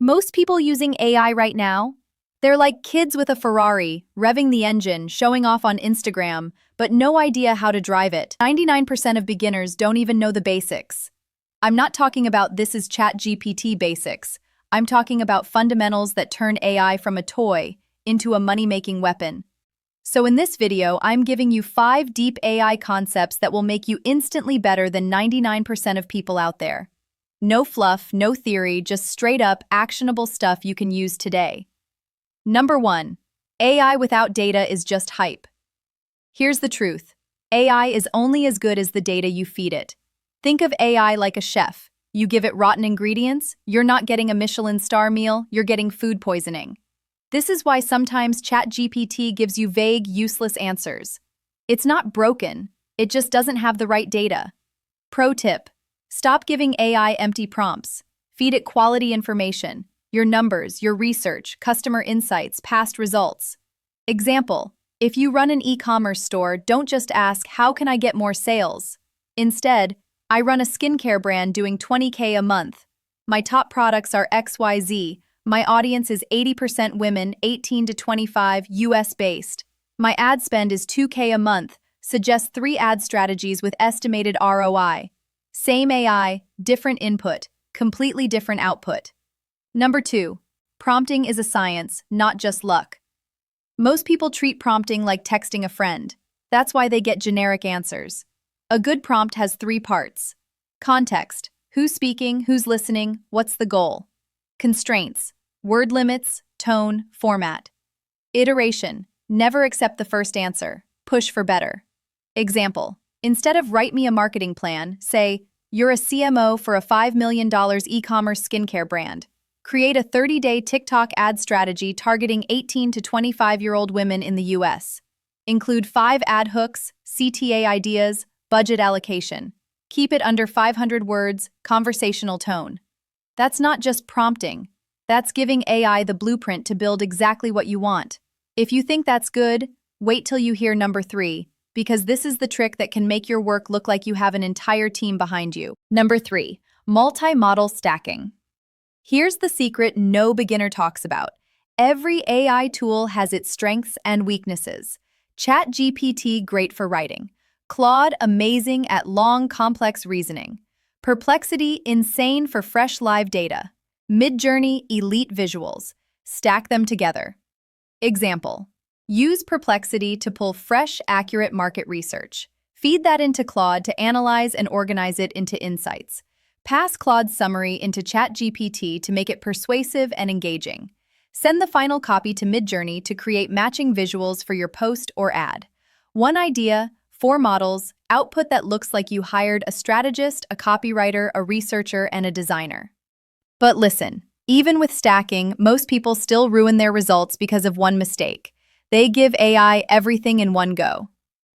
Most people using AI right now, they're like kids with a Ferrari, revving the engine, showing off on Instagram, but no idea how to drive it. 99% of beginners don't even know the basics. I'm not talking about this is ChatGPT basics. I'm talking about fundamentals that turn AI from a toy into a money-making weapon. So in this video, I'm giving you 5 deep AI concepts that will make you instantly better than 99% of people out there. No fluff, no theory, just straight up actionable stuff you can use today. Number 1. AI without data is just hype. Here's the truth. AI is only as good as the data you feed it. Think of AI like a chef. You give it rotten ingredients, you're not getting a Michelin star meal, you're getting food poisoning. This is why sometimes ChatGPT gives you vague, useless answers. It's not broken, it just doesn't have the right data. Pro tip: stop giving AI empty prompts. Feed it quality information. Your numbers, your research, customer insights, past results. Example: if you run an e-commerce store, don't just ask, how can I get more sales? Instead, I run a skincare brand doing $20K a month. My top products are XYZ. My audience is 80% women, 18 to 25, US-based. My ad spend is $2K a month. Suggest 3 ad strategies with estimated ROI. Same AI, different input, completely different output. Number 2. Prompting is a science, not just luck. Most people treat prompting like texting a friend. That's why they get generic answers. A good prompt has 3 parts. Context: who's speaking, who's listening, what's the goal? Constraints: word limits, tone, format. Iteration: never accept the first answer, push for better. Example: instead of write me a marketing plan, say, you're a CMO for a $5 million e-commerce skincare brand. Create a 30-day TikTok ad strategy targeting 18 to 25-year-old women in the US. Include 5 ad hooks, CTA ideas, budget allocation. Keep it under 500 words, conversational tone. That's not just prompting. That's giving AI the blueprint to build exactly what you want. If you think that's good, wait till you hear number 3, because this is the trick that can make your work look like you have an entire team behind you. Number 3, multi-model stacking. Here's the secret no beginner talks about. Every AI tool has its strengths and weaknesses. ChatGPT, great for writing. Claude, amazing at long, complex reasoning. Perplexity, insane for fresh live data. Midjourney, elite visuals. Stack them together. Example: use Perplexity to pull fresh, accurate market research. Feed that into Claude to analyze and organize it into insights. Pass Claude's summary into ChatGPT to make it persuasive and engaging. Send the final copy to Midjourney to create matching visuals for your post or ad. One idea, 4 models, output that looks like you hired a strategist, a copywriter, a researcher, and a designer. But listen, even with stacking, most people still ruin their results because of one mistake. They give AI everything in one go.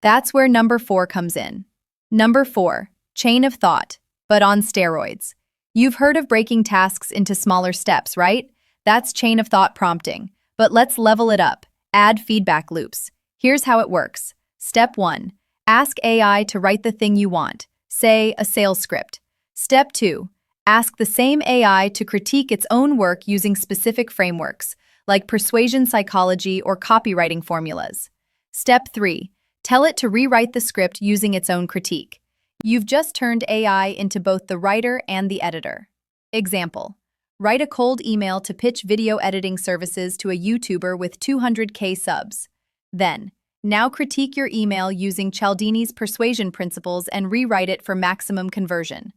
That's where number 4 comes in. Number 4, chain of thought, but on steroids. You've heard of breaking tasks into smaller steps, right? That's chain of thought prompting. But let's level it up. Add feedback loops. Here's how it works. Step 1. Ask AI to write the thing you want, say a sales script. Step 2. Ask the same AI to critique its own work using specific frameworks, like persuasion psychology or copywriting formulas. Step 3. Tell it to rewrite the script using its own critique. You've just turned AI into both the writer and the editor. Example: write a cold email to pitch video editing services to a YouTuber with 200K subs. Then, now critique your email using Cialdini's persuasion principles and rewrite it for maximum conversion.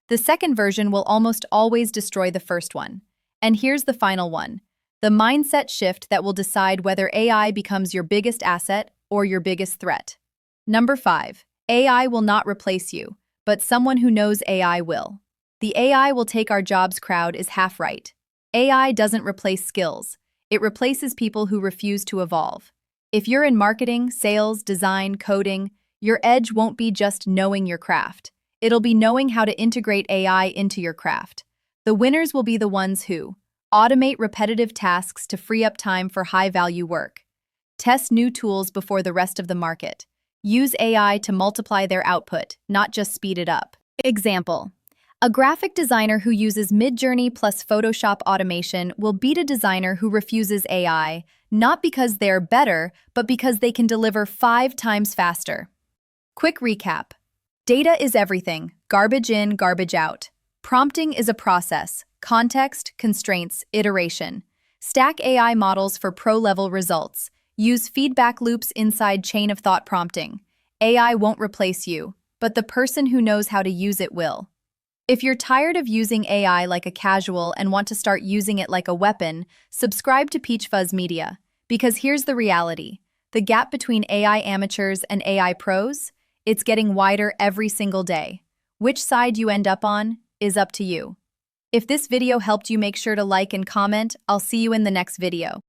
The second version will almost always destroy the first one. And here's the final one: the mindset shift that will decide whether AI becomes your biggest asset or your biggest threat. Number 5. AI will not replace you, but someone who knows AI will. The AI will take our jobs crowd is half right. AI doesn't replace skills. It replaces people who refuse to evolve. If you're in marketing, sales, design, coding, your edge won't be just knowing your craft. It'll be knowing how to integrate AI into your craft. The winners will be the ones who automate repetitive tasks to free up time for high-value work. Test new tools before the rest of the market. Use AI to multiply their output, not just speed it up. Example: A graphic designer who uses Midjourney plus Photoshop automation will beat a designer who refuses AI, not because they're better, but because they can deliver 5 times faster. Quick recap. Data is everything. Garbage in, garbage out. Prompting is a process. Context, constraints, iteration. Stack AI models for pro-level results. Use feedback loops inside chain of thought prompting. AI won't replace you, but the person who knows how to use it will. If you're tired of using AI like a casual and want to start using it like a weapon, subscribe to Peach Fuzz Media. Because here's the reality. The gap between AI amateurs and AI pros? It's getting wider every single day. Which side you end up on is up to you. If this video helped you, make sure to like and comment. I'll see you in the next video.